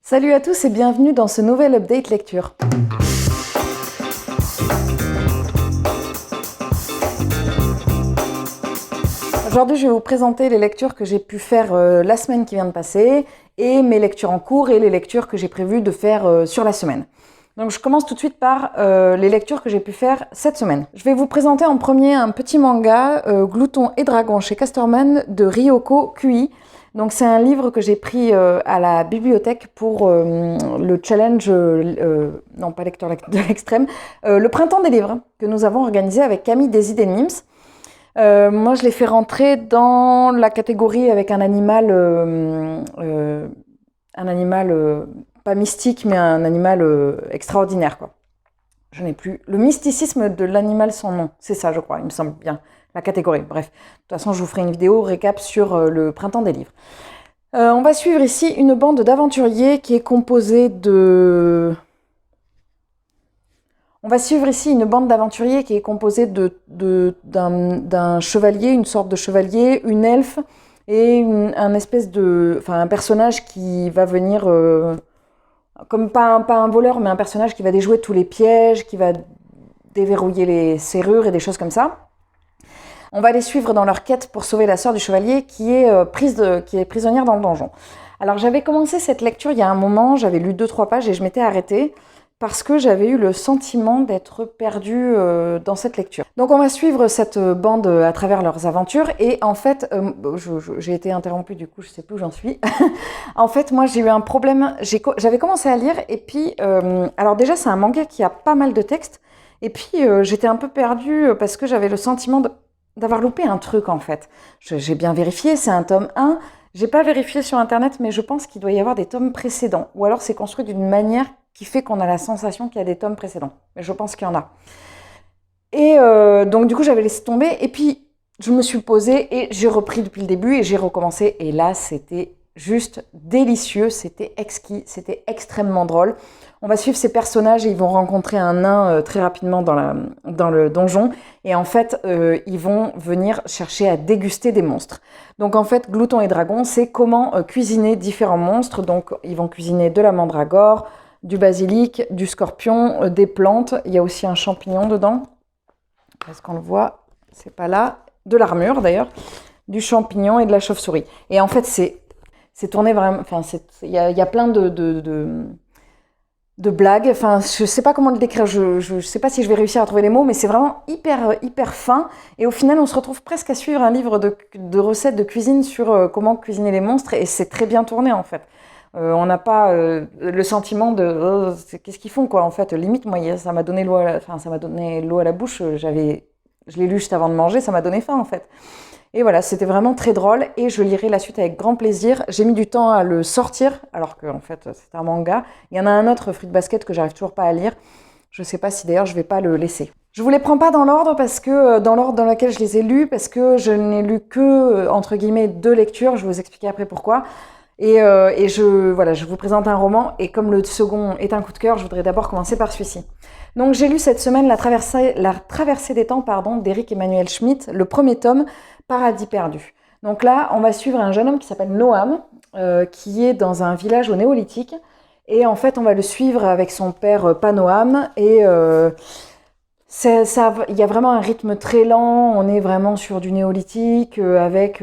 Salut à tous et bienvenue dans ce nouvel update lecture. Aujourd'hui, je vais vous présenter les lectures que j'ai pu faire la semaine qui vient de passer et mes lectures en cours et les lectures que j'ai prévu de faire sur la semaine. Donc je commence tout de suite par les lectures que j'ai pu faire cette semaine. Je vais vous présenter en premier un petit manga, Glouton et Dragon chez Casterman de Ryoko Kui. Donc c'est un livre que j'ai pris à la bibliothèque pour le challenge, non pas lecteur de l'extrême, le printemps des livres que nous avons organisé avec Camille des idées Nims. Moi je l'ai fait rentrer dans la catégorie avec un animal pas mystique mais un animal extraordinaire quoi. Je n'ai plus le mysticisme de l'animal sans nom, c'est ça je crois, il me semble bien. La catégorie, bref. De toute façon, je vous ferai une vidéo récap sur le printemps des livres. On va suivre ici une bande d'aventuriers qui est composée de... d'un chevalier, une sorte de chevalier, une elfe et un personnage qui va venir... comme pas un voleur, mais un personnage qui va déjouer tous les pièges, qui va déverrouiller les serrures et des choses comme ça. On va les suivre dans leur quête pour sauver la sœur du chevalier qui est prisonnière dans le donjon. Alors j'avais commencé cette lecture il y a un moment, j'avais lu 2-3 pages et je m'étais arrêtée parce que j'avais eu le sentiment d'être perdue dans cette lecture. Donc on va suivre cette bande à travers leurs aventures et en fait, j'ai été interrompue du coup, je sais plus où j'en suis. En fait, moi j'ai eu un problème, j'avais commencé à lire et puis, alors déjà c'est un manga qui a pas mal de textes et puis j'étais un peu perdue parce que j'avais le sentiment d'avoir loupé un truc en fait. J'ai bien vérifié, c'est un tome 1. J'ai pas vérifié sur internet, mais je pense qu'il doit y avoir des tomes précédents. Ou alors c'est construit d'une manière qui fait qu'on a la sensation qu'il y a des tomes précédents. Mais je pense qu'il y en a. Et donc du coup j'avais laissé tomber. Et puis je me suis posée et j'ai repris depuis le début et j'ai recommencé. Et là c'était juste délicieux, c'était exquis, c'était extrêmement drôle. On va suivre ces personnages et ils vont rencontrer un nain très rapidement dans le donjon. Et en fait, ils vont venir chercher à déguster des monstres. Donc en fait, Glouton et Dragon, c'est comment cuisiner différents monstres. Donc ils vont cuisiner de la mandragore, du basilic, du scorpion, des plantes. Il y a aussi un champignon dedans. Est-ce qu'on le voit? C'est pas là. De l'armure d'ailleurs. Du champignon et de la chauve-souris. Et en fait, c'est tourné vraiment... Enfin, il y a plein de blagues, enfin je sais pas comment le décrire, je sais pas si je vais réussir à trouver les mots, mais c'est vraiment hyper fin et au final on se retrouve presque à suivre un livre de recettes de cuisine sur comment cuisiner les monstres et c'est très bien tourné en fait. On n'a pas le sentiment de qu'est-ce qu'ils font quoi en fait, limite moi ça m'a donné l'eau à la bouche, je l'ai lu juste avant de manger, ça m'a donné faim en fait. Et voilà, c'était vraiment très drôle et je lirai la suite avec grand plaisir. J'ai mis du temps à le sortir, alors qu'en fait, c'est un manga. Il y en a un autre, Fruit Basket, que j'arrive toujours pas à lire. Je sais pas si d'ailleurs je vais pas le laisser. Je vous les prends pas dans l'ordre parce que dans l'ordre dans lequel je les ai lus, parce que je n'ai lu que, entre guillemets, 2 lectures. Je vais vous expliquer après pourquoi. Et je vous présente un roman et comme le second est un coup de cœur, je voudrais d'abord commencer par celui-ci. Donc j'ai lu cette semaine La traversée des temps d'Éric Emmanuel Schmitt, le premier tome, Paradis perdu. Donc là, on va suivre un jeune homme qui s'appelle Noam, qui est dans un village au néolithique. Et en fait, on va le suivre avec son père Panoam. Et il y a vraiment un rythme très lent. On est vraiment sur du néolithique, avec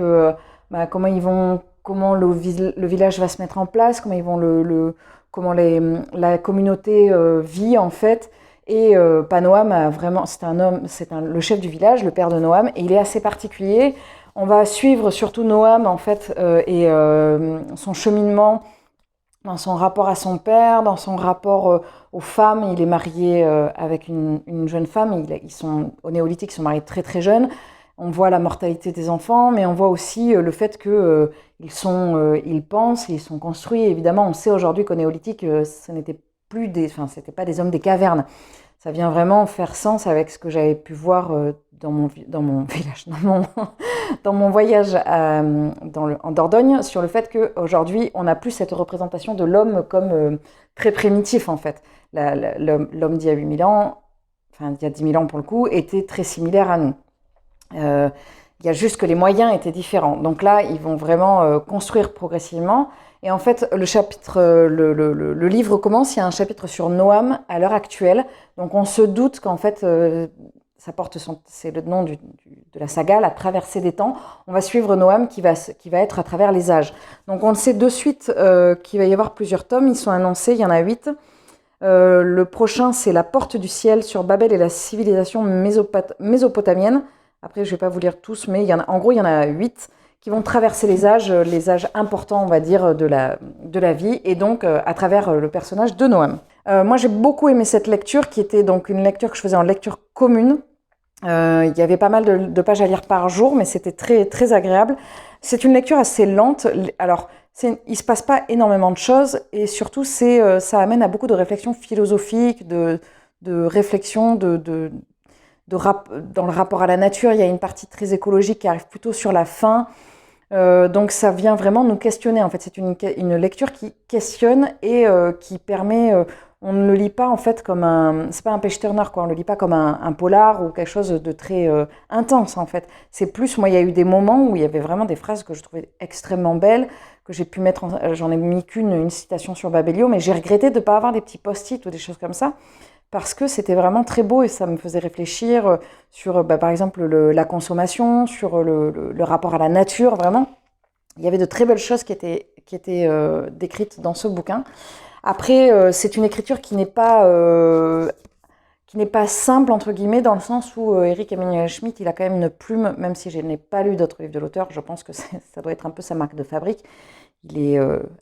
comment le village va se mettre en place, comment ils vont la communauté vit en fait. Et Panoam le chef du village, le père de Noam, et il est assez particulier. On va suivre surtout Noam en fait et son cheminement dans son rapport à son père, dans son rapport aux femmes. Il est marié avec une jeune femme. Ils sont au néolithique, ils sont mariés très très jeunes. On voit la mortalité des enfants, mais on voit aussi le fait que ils pensent, ils sont construits. Évidemment, on sait aujourd'hui qu'au néolithique, c'était pas des hommes des cavernes. Ça vient vraiment faire sens avec ce que j'avais pu voir dans mon village, dans mon voyage en Dordogne, sur le fait qu'aujourd'hui, on n'a plus cette représentation de l'homme comme très primitif, en fait. L'homme d'il y a 8000 ans, enfin, il y a 10 000 ans pour le coup, était très similaire à nous. Il y a juste que les moyens étaient différents. Donc là, ils vont vraiment construire progressivement. Et en fait, le livre commence, il y a un chapitre sur Noam à l'heure actuelle. Donc on se doute qu'en fait, c'est le nom de la saga, la traversée des temps. On va suivre Noam qui va être à travers les âges. Donc on le sait de suite qu'il va y avoir plusieurs tomes. Ils sont annoncés, il y en a 8. Le prochain, c'est La porte du ciel sur Babel et la civilisation mésopotamienne. Après, je ne vais pas vous lire tous, mais en gros, il y en a 8 qui vont traverser les âges importants, on va dire, de la vie, et donc à travers le personnage de Noam. Moi, j'ai beaucoup aimé cette lecture, qui était donc une lecture que je faisais en lecture commune. Il y avait pas mal de pages à lire par jour, mais c'était très, très agréable. C'est une lecture assez lente. Alors, il se passe pas énormément de choses, et surtout, ça amène à beaucoup de réflexions philosophiques, de réflexions, dans le rapport à la nature. Il y a une partie très écologique qui arrive plutôt sur la fin. Donc ça vient vraiment nous questionner. En fait, c'est une lecture qui questionne et qui permet. On ne le lit pas en fait comme c'est pas un page-turner quoi. On le lit pas comme un polar ou quelque chose de très intense en fait. C'est plus, moi, il y a eu des moments où il y avait vraiment des phrases que je trouvais extrêmement belles, que j'ai pu mettre. J'en ai mis une citation sur Babelio, mais j'ai regretté de ne pas avoir des petits post-it ou des choses comme ça. Parce que c'était vraiment très beau et ça me faisait réfléchir sur, par exemple, la consommation, sur le rapport à la nature, vraiment. Il y avait de très belles choses qui étaient décrites dans ce bouquin. Après, c'est une écriture qui n'est pas simple, entre guillemets, dans le sens où Eric Emmanuel Schmitt, il a quand même une plume, même si je n'ai pas lu d'autres livres de l'auteur, je pense que ça doit être un peu sa marque de fabrique.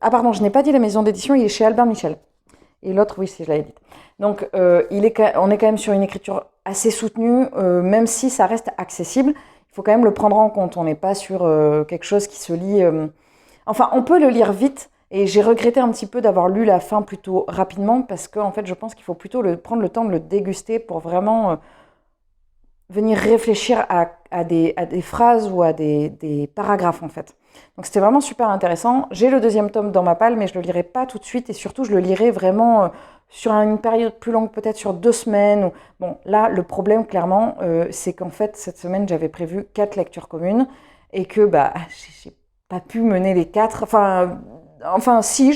Ah pardon, je n'ai pas dit la maison d'édition, il est chez Albert Michel. Et l'autre, oui, si je l'avais dit. Donc, on est quand même sur une écriture assez soutenue, même si ça reste accessible. Il faut quand même le prendre en compte. On n'est pas sur quelque chose qui se lit... Enfin, on peut le lire vite. Et j'ai regretté un petit peu d'avoir lu la fin plutôt rapidement parce que, en fait, je pense qu'il faut plutôt prendre le temps de le déguster pour vraiment venir réfléchir à des phrases ou à des paragraphes, en fait. Donc c'était vraiment super intéressant. J'ai le deuxième tome dans ma palle, mais je ne le lirai pas tout de suite et surtout je le lirai vraiment sur une période plus longue, peut-être sur 2 semaines. Bon, là, le problème, clairement, c'est qu'en fait, cette semaine, j'avais prévu 4 lectures communes et que j'ai pas pu mener les 4. Enfin, si,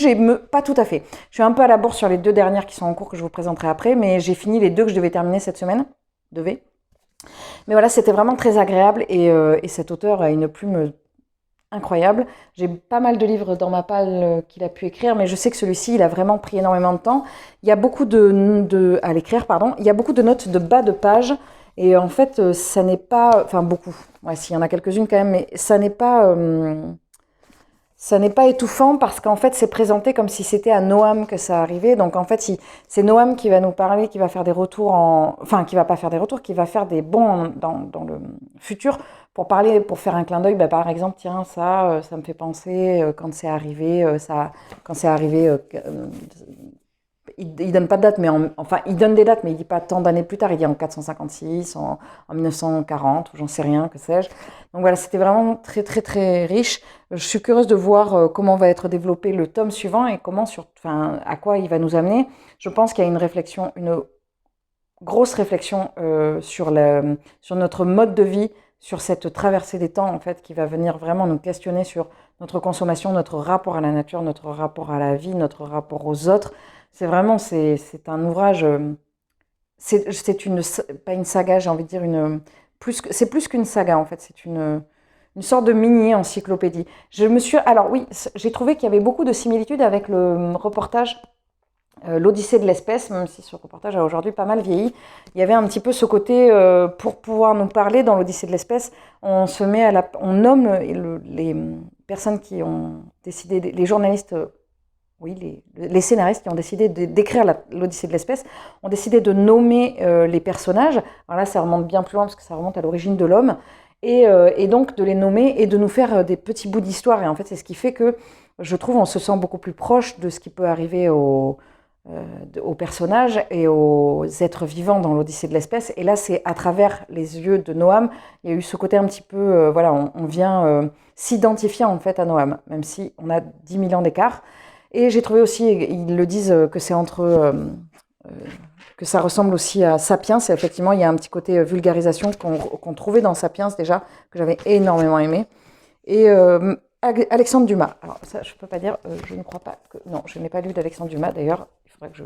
pas tout à fait. Je suis un peu à la bourre sur les 2 dernières qui sont en cours que je vous présenterai après, mais j'ai fini les 2 que je devais terminer cette semaine. Mais voilà, c'était vraiment très agréable et cet auteur a une plume incroyable. J'ai pas mal de livres dans ma palle qu'il a pu écrire, mais je sais que celui-ci, il a vraiment pris énormément de temps. Il y a beaucoup à l'écrire, pardon. Il y a beaucoup de notes de bas de page. Et en fait, ça n'est pas... Enfin, beaucoup. Ouais, s'il y en a quelques-unes quand même, mais ça n'est pas étouffant parce qu'en fait, c'est présenté comme si c'était à Noam que ça arrivait. Donc en fait, c'est Noam qui va nous parler, qui va faire des retours Enfin, qui va pas faire des retours, qui va faire des bons dans le futur pour faire un clin d'œil. Par exemple, tiens, ça me fait penser quand c'est arrivé, il donne pas de date, mais enfin, il donne des dates, mais il dit pas tant d'années plus tard. Il dit en 456, en 1940, ou j'en sais rien, que sais-je. Donc voilà, c'était vraiment très, très, très riche. Je suis curieuse de voir comment va être développé le tome suivant et à quoi il va nous amener. Je pense qu'il y a une grosse réflexion sur notre mode de vie, sur cette traversée des temps, en fait, qui va venir vraiment nous questionner sur notre consommation, notre rapport à la nature, notre rapport à la vie, notre rapport aux autres. C'est un ouvrage, pas une saga, j'ai envie de dire c'est plus qu'une saga en fait, c'est une sorte de mini encyclopédie. Alors oui, j'ai trouvé qu'il y avait beaucoup de similitudes avec le reportage L'Odyssée de l'espèce, même si ce reportage a aujourd'hui pas mal vieilli. Il y avait un petit peu ce côté, pour pouvoir nous parler dans l'Odyssée de l'espèce, on nomme les personnes qui ont décidé, les journalistes. Oui, les scénaristes qui ont décidé d'écrire l'Odyssée de l'espèce ont décidé de nommer les personnages. Alors là, ça remonte bien plus loin parce que ça remonte à l'origine de l'homme. Et donc de les nommer et de nous faire des petits bouts d'histoire. Et en fait, c'est ce qui fait que, je trouve, on se sent beaucoup plus proche de ce qui peut arriver aux personnages et aux êtres vivants dans l'Odyssée de l'espèce. Et là, c'est à travers les yeux de Noam. Il y a eu ce côté un petit peu... on vient s'identifier en fait à Noam, même si on a 10 000 ans d'écart. Et j'ai trouvé aussi, ils le disent, que c'est que ça ressemble aussi à Sapiens. Et effectivement, il y a un petit côté vulgarisation qu'on trouvait dans Sapiens déjà, que j'avais énormément aimé. Et Alexandre Dumas. Alors ça, je peux pas dire, je ne crois pas que... Non, je n'ai pas lu d'Alexandre Dumas, d'ailleurs, il faudrait que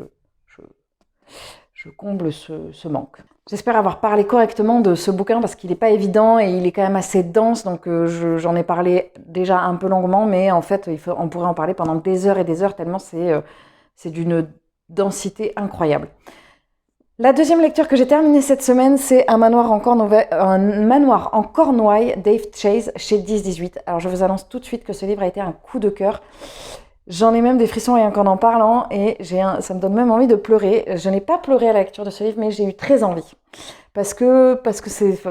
je comble ce manque. J'espère avoir parlé correctement de ce bouquin parce qu'il n'est pas évident et il est quand même assez dense, donc j'en ai parlé déjà un peu longuement, mais en fait, on pourrait en parler pendant des heures et des heures, tellement c'est d'une densité incroyable. La deuxième lecture que j'ai terminée cette semaine, c'est un manoir en Cornouailles, Dave Chase, chez 10-18. Alors je vous annonce tout de suite que ce livre a été un coup de cœur. J'en ai même des frissons rien qu'en parlant et ça me donne même envie de pleurer. Je n'ai pas pleuré à la lecture de ce livre, mais j'ai eu très envie. Parce que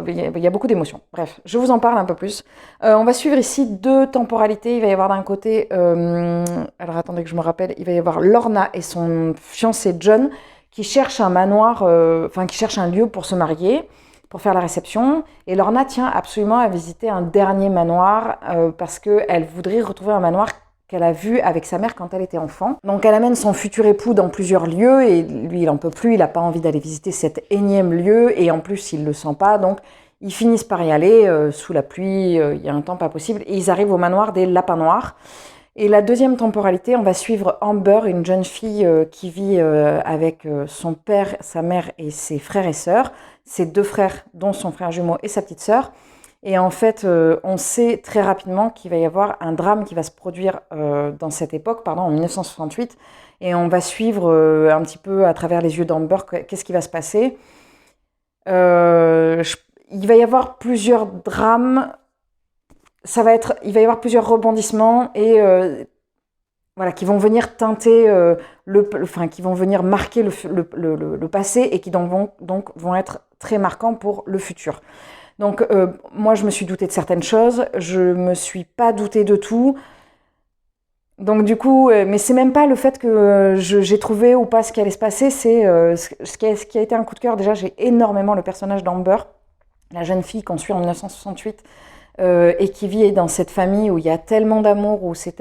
il y a beaucoup d'émotions. Bref, je vous en parle un peu plus. On va suivre ici deux temporalités. Il va y avoir d'un côté, alors attendez que je me rappelle, il va y avoir Lorna et son fiancé John qui cherchent un manoir, qui cherchent un lieu pour se marier, pour faire la réception. Et Lorna tient absolument à visiter un dernier manoir parce qu'elle voudrait retrouver un manoir qu'elle a vu avec sa mère quand elle était enfant. Donc elle amène son futur époux dans plusieurs lieux et lui il en peut plus, il n'a pas envie d'aller visiter cet énième lieu et en plus il le sent pas, donc ils finissent par y aller sous la pluie, il y a un temps pas possible et ils arrivent au manoir des Lapins Noirs. Et la deuxième temporalité, on va suivre Amber, une jeune fille qui vit avec son père, sa mère et ses frères et sœurs, ses deux frères dont son frère jumeau et sa petite sœur. Et en fait, on sait très rapidement qu'il va y avoir un drame qui va se produire dans cette époque, en 1968. Et on va suivre un petit peu à travers les yeux d'Amber qu'est-ce qui va se passer. Il va y avoir plusieurs drames. Il va y avoir plusieurs rebondissements et qui vont venir teinter qui vont venir marquer le passé et qui donc vont être très marquants pour le futur. Donc moi je me suis doutée de certaines choses, je me suis pas doutée de tout. Donc du coup, mais c'est même pas le fait que j'ai trouvé ou pas ce qui allait se passer, c'est ce qui a été un coup de cœur. Déjà, j'ai énormément le personnage d'Amber, la jeune fille qu'on suit en 1968 et qui vit dans cette famille où il y a tellement d'amour, où c'est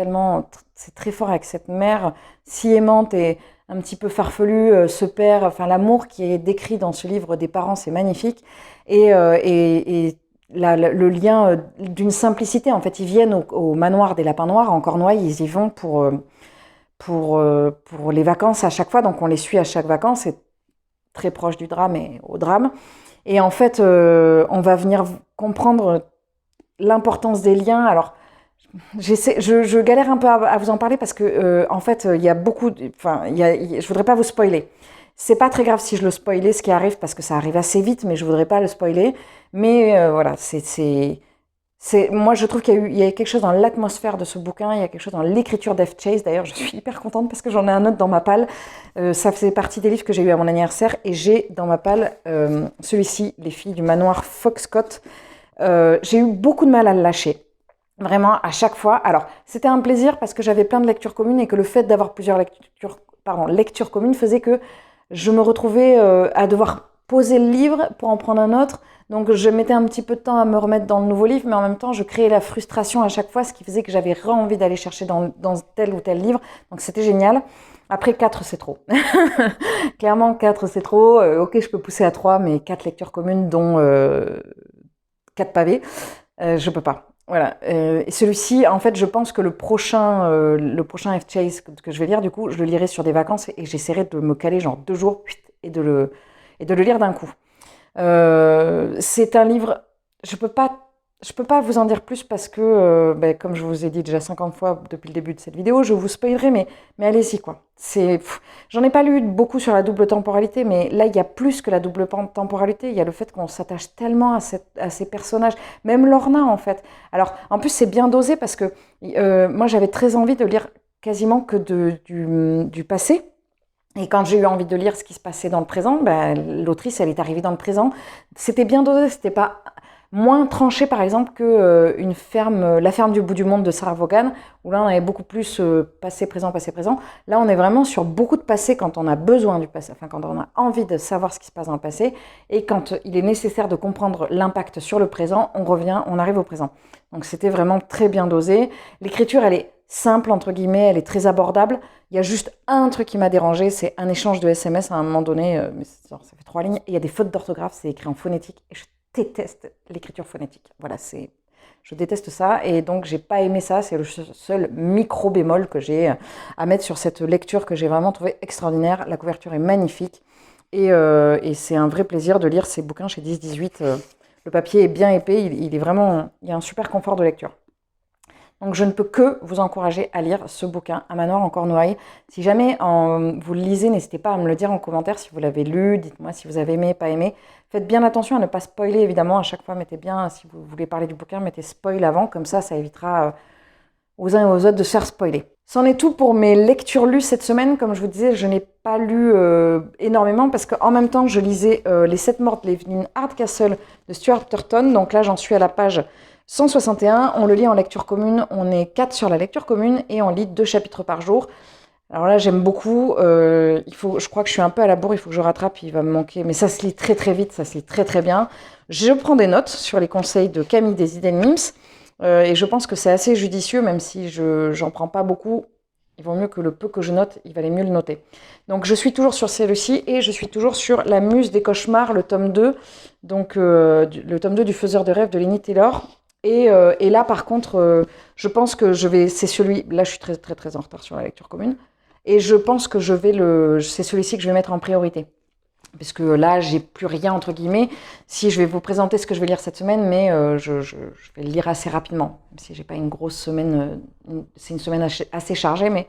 très fort avec cette mère si aimante et un petit peu farfelu, ce père, l'amour qui est décrit dans ce livre des parents, c'est magnifique. Et le lien d'une simplicité, en fait, ils viennent au manoir des Lapins Noirs, en Cornouailles, ils y vont pour les vacances à chaque fois, donc on les suit à chaque vacances, c'est très proche du drame et au drame. Et en fait, on va venir comprendre l'importance des liens. Alors, je galère un peu à vous en parler parce que en fait il y a beaucoup, je voudrais pas vous spoiler. C'est pas très grave si je le spoilais ce qui arrive parce que ça arrive assez vite, mais je voudrais pas le spoiler. Mais voilà, moi je trouve qu'il y a quelque chose dans l'atmosphère de ce bouquin, il y a quelque chose dans l'écriture d'F. Chase. D'ailleurs, je suis hyper contente parce que j'en ai un autre dans ma palle. Ça faisait partie des livres que j'ai eu à mon anniversaire et j'ai dans ma palle celui-ci, Les filles du manoir Foxcott. J'ai eu beaucoup de mal à le lâcher. Vraiment, à chaque fois. Alors, c'était un plaisir parce que j'avais plein de lectures communes et que le fait d'avoir plusieurs lectures communes faisait que je me retrouvais à devoir poser le livre pour en prendre un autre. Donc, je mettais un petit peu de temps à me remettre dans le nouveau livre, mais en même temps, je créais la frustration à chaque fois, ce qui faisait que j'avais envie d'aller chercher dans tel ou tel livre. Donc, c'était génial. Après, 4, c'est trop. Clairement, 4, c'est trop. Ok, je peux pousser à 3, mais 4 lectures communes, dont 4 pavés, je peux pas. Voilà. Et celui-ci, en fait, je pense que le prochain F. Chase que je vais lire, du coup, je le lirai sur des vacances et j'essaierai de me caler genre 2 jours et de le lire d'un coup. C'est un livre, je peux pas vous en dire plus parce que, comme je vous ai dit déjà 50 fois depuis le début de cette vidéo, je vous spoilerai, mais allez-y quoi. J'en ai pas lu beaucoup sur la double temporalité, mais là il y a plus que la double temporalité, il y a le fait qu'on s'attache tellement à ces personnages, même Lorna en fait. Alors en plus c'est bien dosé parce que moi j'avais très envie de lire quasiment que du passé. Et quand j'ai eu envie de lire ce qui se passait dans le présent, l'autrice, elle est arrivée dans le présent. C'était bien dosé, c'était pas moins tranché, par exemple, que La ferme du bout du monde de Sarah Vaughan, où là, on avait beaucoup plus passé, présent, passé, présent. Là, on est vraiment sur beaucoup de passé quand on a besoin du passé, quand on a envie de savoir ce qui se passe dans le passé, et quand il est nécessaire de comprendre l'impact sur le présent, on arrive au présent. Donc, c'était vraiment très bien dosé. L'écriture, elle est simple, entre guillemets, elle est très abordable. Il y a juste un truc qui m'a dérangé, c'est un échange de SMS à un moment donné, mais ça fait 3 lignes, et il y a des fautes d'orthographe, c'est écrit en phonétique, et je déteste l'écriture phonétique. Voilà, Je déteste ça et donc j'ai pas aimé ça. C'est le seul micro bémol que j'ai à mettre sur cette lecture que j'ai vraiment trouvé extraordinaire. La couverture est magnifique et c'est un vrai plaisir de lire ces bouquins chez 10-18. Le papier est bien épais, il est vraiment, il y a un super confort de lecture. Donc je ne peux que vous encourager à lire ce bouquin, Un manoir en Cornouailles. Si jamais vous le lisez, n'hésitez pas à me le dire en commentaire si vous l'avez lu, dites-moi si vous avez aimé, pas aimé. Faites bien attention à ne pas spoiler, évidemment, à chaque fois, mettez bien, si vous voulez parler du bouquin, mettez spoil avant, comme ça évitera aux uns et aux autres de se faire spoiler. C'en est tout pour mes lectures lues cette semaine. Comme je vous disais, je n'ai pas lu énormément parce qu'en même temps, je lisais Les 7 morts de l'Evelyn Hardcastle de Stuart Turton. Donc là, j'en suis à la page 161. On le lit en lecture commune. On est 4 sur la lecture commune et on lit 2 chapitres par jour. Alors là, j'aime beaucoup. Je crois que je suis un peu à la bourre. Il faut que je rattrape. Il va me manquer. Mais ça se lit très très vite. Ça se lit très très bien. Je prends des notes sur les conseils de Camille des Hidden Mims. Et je pense que c'est assez judicieux, même si j'en prends pas beaucoup. Il vaut mieux que le peu que je note, il valait mieux le noter. Donc je suis toujours sur celle-ci et je suis toujours sur La Muse des cauchemars, le tome 2. Donc le tome 2 du Faiseur de rêves de Lenny Taylor. Et là par contre, je pense que c'est celui, là je suis très très très en retard sur la lecture commune. Et je pense que c'est celui-ci que je vais mettre en priorité. Parce que là, j'ai plus rien, entre guillemets. Si je vais vous présenter ce que je vais lire cette semaine, mais je vais le lire assez rapidement. Même si j'ai pas une grosse semaine, c'est une semaine assez chargée, mais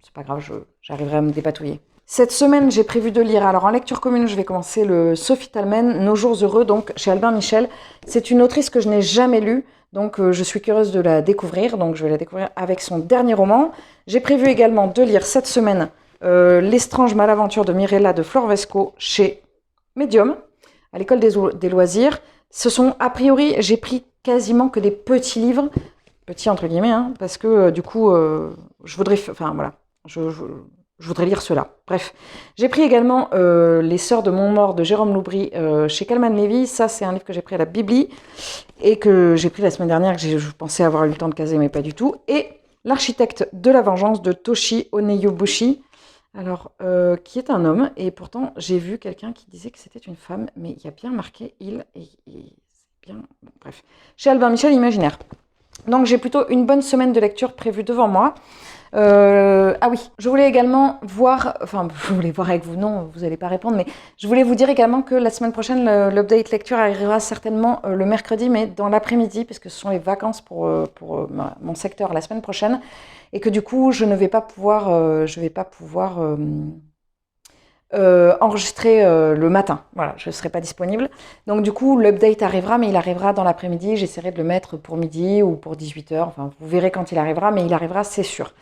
c'est pas grave, j'arriverai à me dépatouiller. Cette semaine, j'ai prévu de lire. Alors en lecture commune, je vais commencer le Sophie Talmen, Nos jours heureux, donc chez Albin Michel. C'est une autrice que je n'ai jamais lue, donc je suis curieuse de la découvrir. Donc je vais la découvrir avec son dernier roman. J'ai prévu également de lire cette semaine L'estrange malaventure de Mirella de Florvesco chez Medium, à l'école des loisirs. Ce sont, a priori, j'ai pris quasiment que des petits livres, petits entre guillemets, hein, parce que du coup, je voudrais lire cela. Bref, j'ai pris également Les Sœurs de Montmort de Jérôme Loubry chez Calman Lévy. Ça, c'est un livre que j'ai pris à la Bibli et que j'ai pris la semaine dernière, que je pensais avoir eu le temps de caser, mais pas du tout. Et L'architecte de la vengeance de Toshi Oneyobushi. Alors, qui est un homme, et pourtant j'ai vu quelqu'un qui disait que c'était une femme, mais il y a bien marqué il, et c'est bien, bon, bref. Chez Albin Michel, Imaginaire. Donc j'ai plutôt une bonne semaine de lecture prévue devant moi. Ah oui, je voulais également voir, enfin je voulais voir avec vous, non, vous n'allez pas répondre, mais je voulais vous dire également que la semaine prochaine, l'update lecture arrivera certainement le mercredi, mais dans l'après-midi, puisque ce sont les vacances pour mon secteur la semaine prochaine, et que du coup je ne vais pas pouvoir, enregistrer le matin. Voilà, je ne serai pas disponible. Donc du coup, l'update arrivera, mais il arrivera dans l'après-midi. J'essaierai de le mettre pour midi ou pour 18h. Enfin, vous verrez quand il arrivera, mais il arrivera, c'est sûr.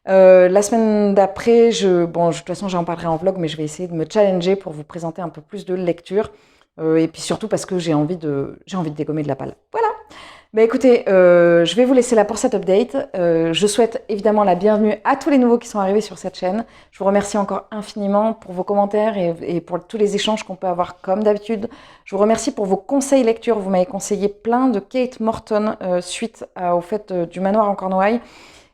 La semaine d'après, de toute façon, j'en parlerai en vlog, mais je vais essayer de me challenger pour vous présenter un peu plus de lecture. Et puis surtout parce que j'ai envie de dégommer de la palle. Voilà. Bah écoutez, je vais vous laisser là pour cette update. Je souhaite évidemment la bienvenue à tous les nouveaux qui sont arrivés sur cette chaîne. Je vous remercie encore infiniment pour vos commentaires et pour tous les échanges qu'on peut avoir comme d'habitude. Je vous remercie pour vos conseils lecture. Vous m'avez conseillé plein de Kate Morton suite au fait du manoir en Cornouailles.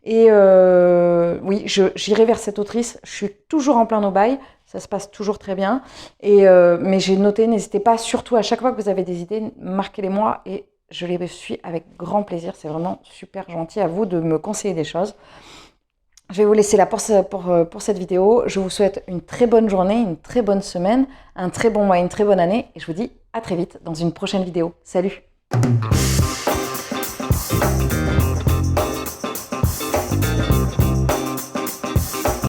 Et oui, j'irai vers cette autrice. Je suis toujours en plein no buy. Ça se passe toujours très bien. Mais j'ai noté, n'hésitez pas, surtout à chaque fois que vous avez des idées, marquez-les moi et je les suis avec grand plaisir. C'est vraiment super gentil à vous de me conseiller des choses. Je vais vous laisser là pour cette vidéo. Je vous souhaite une très bonne journée, une très bonne semaine, un très bon mois, une très bonne année. Et je vous dis à très vite dans une prochaine vidéo. Salut!